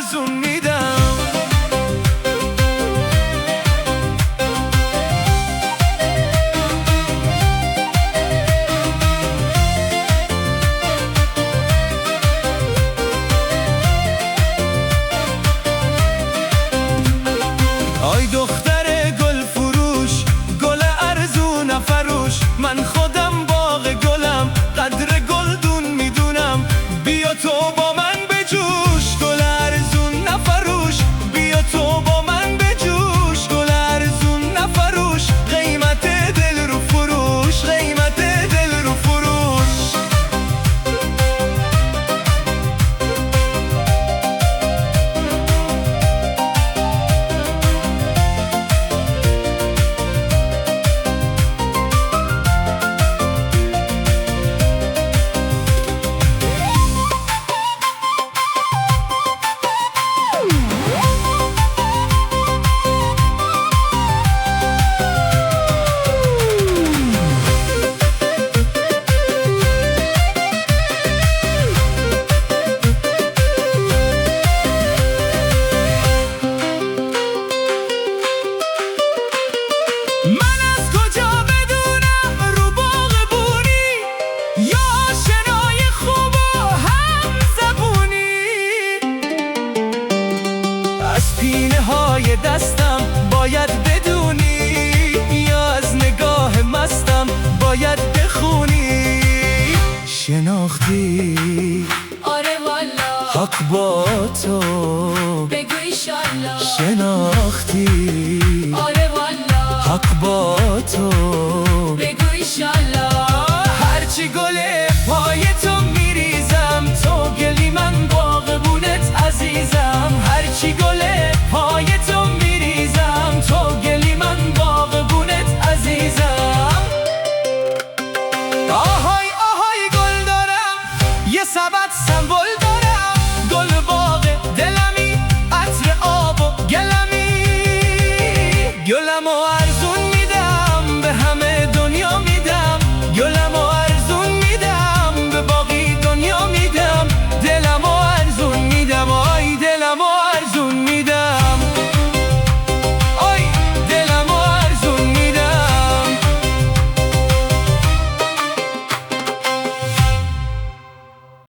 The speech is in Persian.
ارزون میدم. آی دختر گل فروش، گل ارزون فروش، من خودم باغ گلم، قدر گلدون میدونم. بیا تو با من بجوش، گل ارزون نفروش، بیا تو با من بجوش، گل ارزون نفروش، قیمت دل رو فروش، قیمت دل رو فروش. پینه های دستم باید بدونی، یا از نگاه مستم باید بخونی. شناختی آره والا حق با تو، بگو ایشالله. شناختی آره والا حق با تو، بگو ایشالله. هرچی گله پای تو میریزم، تو گلی من باغبونت عزیزم. هرچی گله پای تو میریزم، تو گلی من باغبونت عزیزم. آهای آهای گل دارم، یه سبد سمبل